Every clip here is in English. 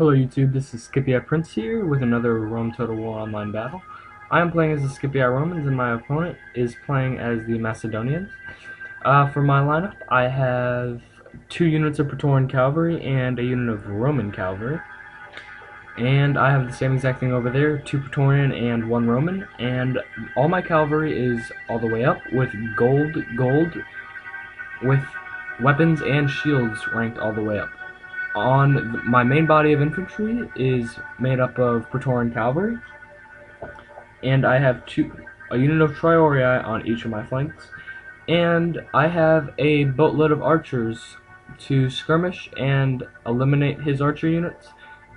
Hello YouTube, this is ScipiiPrince here with another Rome Total War Online battle. I am playing as the Scipii Romans and my opponent is playing as the Macedonians. For my lineup, I have 2 units of Praetorian Cavalry and a unit of Roman Cavalry. And I have the same exact thing over there, 2 Praetorian and 1 Roman, and all my cavalry is all the way up with gold, with weapons and shields ranked all the way up. On my main body of infantry is made up of Praetorian Cavalry, and I have a unit of Triorii on each of my flanks, and I have a boatload of archers to skirmish and eliminate his archer units,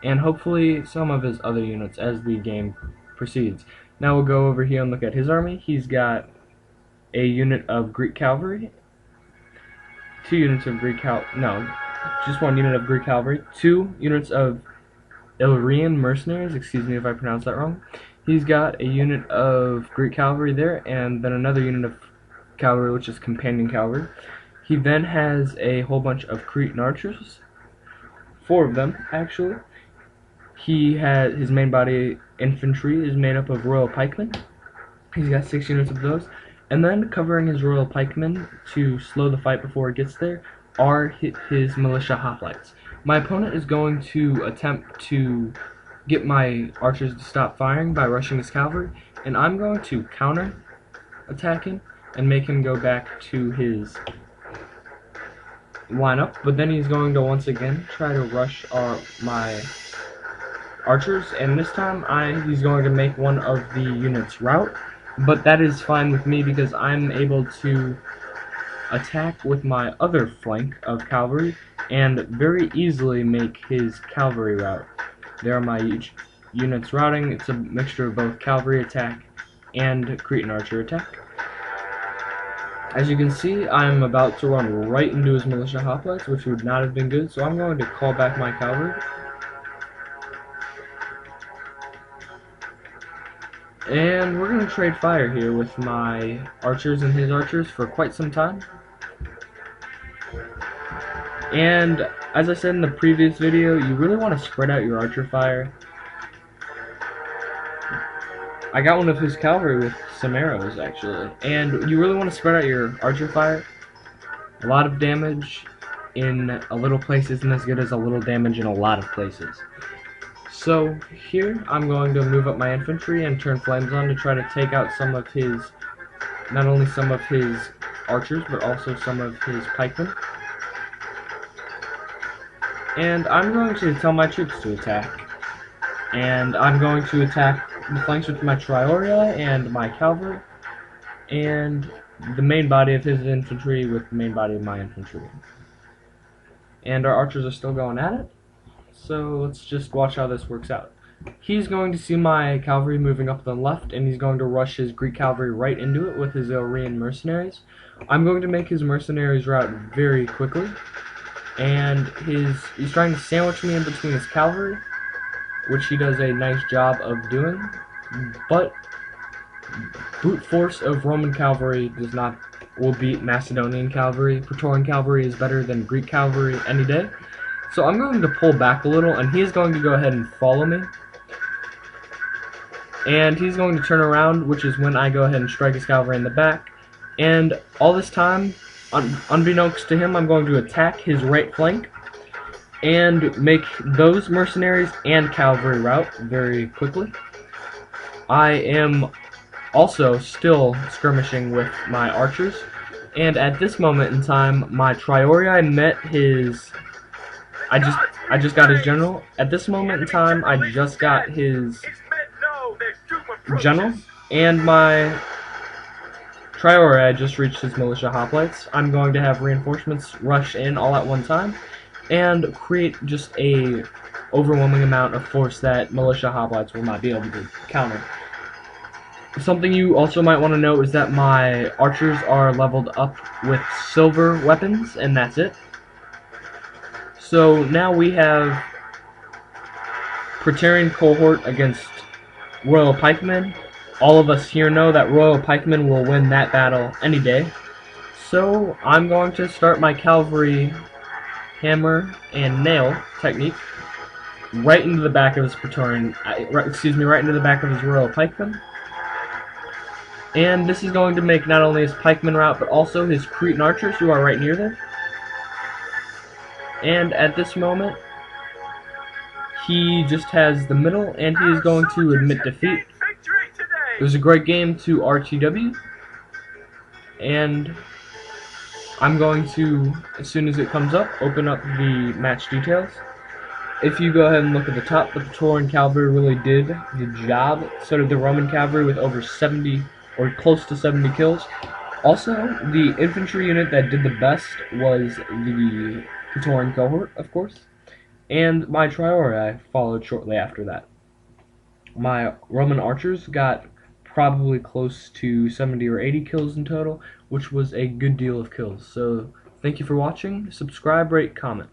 and hopefully some of his other units as the game proceeds. Now we'll go over here and look at his army. He's got a unit of Greek Cavalry, 2 units of just 1 unit of Greek Cavalry, 2 units of Illyrian mercenaries, excuse me if I pronounced that wrong. He's got a unit of Greek Cavalry there, and then another unit of cavalry, which is companion cavalry. He then has a whole bunch of Cretan archers, 4 of them actually. He has his main body infantry is made up of royal pikemen. He's got 6 units of those, and then covering his royal pikemen to slow the fight before it gets there are his militia hoplites. My opponent is going to attempt to get my archers to stop firing by rushing his cavalry, and I'm going to counter attack him and make him go back to his lineup, but then he's going to once again try to rush my archers, and this time he's going to make one of the units rout, but that is fine with me because I'm able to attack with my other flank of cavalry and very easily make his cavalry rout. There are my units routing. It's a mixture of both cavalry attack and Cretan archer attack. As you can see, I'm about to run right into his militia hoplites, which would not have been good, so I'm going to call back my cavalry. And we're going to trade fire here with my archers and his archers for quite some time. And as I said in the previous video, you really want to spread out your archer fire. I got one of his cavalry with some arrows actually, and you really want to spread out your archer fire. A lot of damage in a little place isn't as good as a little damage in a lot of places. So here I'm going to move up my infantry and turn flames on to try to take out some of his, not only some of his archers, but also some of his pikemen. And I'm going to tell my troops to attack. And I'm going to attack the flanks with my Triorii and my cavalry, and the main body of his infantry with the main body of my infantry. And our archers are still going at it, so let's just watch how this works out. He's going to see my cavalry moving up the left, and he's going to rush his Greek cavalry right into it with his Illyrian mercenaries. I'm going to make his mercenaries rout very quickly, and he's trying to sandwich me in between his cavalry, which he does a nice job of doing, but brute force of Roman cavalry will beat Macedonian cavalry. Praetorian cavalry is better than Greek cavalry any day. So I'm going to pull back a little, and he's going to go ahead and follow me. And he's going to turn around, which is when I go ahead and strike his cavalry in the back. And all this time, unbeknownst to him, I'm going to attack his right flank and make those mercenaries and cavalry rout very quickly. I am also still skirmishing with my archers, and at this moment in time, my Triorii met his. I just got his general. At this moment in time, I just got his general, and my Triorii just reached his militia hoplites. I'm going to have reinforcements rush in all at one time and create just a overwhelming amount of force that militia hoplites will not be able to counter. Something you also might want to know is that my archers are leveled up with silver weapons, and that's it. So now we have Praetorian cohort against royal pikemen. All of us here know that royal pikemen will win that battle any day. So I'm going to start my cavalry hammer and nail technique right into the back of his Praetorian, right into the back of his Royal Pikemen. And this is going to make not only his pikemen rout, but also his Cretan archers, who are right near them. And at this moment, he just has the middle, and he is going to admit defeat. It was a great game to RTW, and I'm going to, as soon as it comes up, open up the match details. If you go ahead and look at the top, the Praetorian cavalry really did the job. So did the Roman cavalry with over 70 or close to 70 kills. Also, the infantry unit that did the best was the Praetorian cohort, of course, and my Triori followed shortly after that. My Roman archers got probably close to 70 or 80 kills in total, which was a good deal of kills. So, thank you for watching. Subscribe, rate, comment.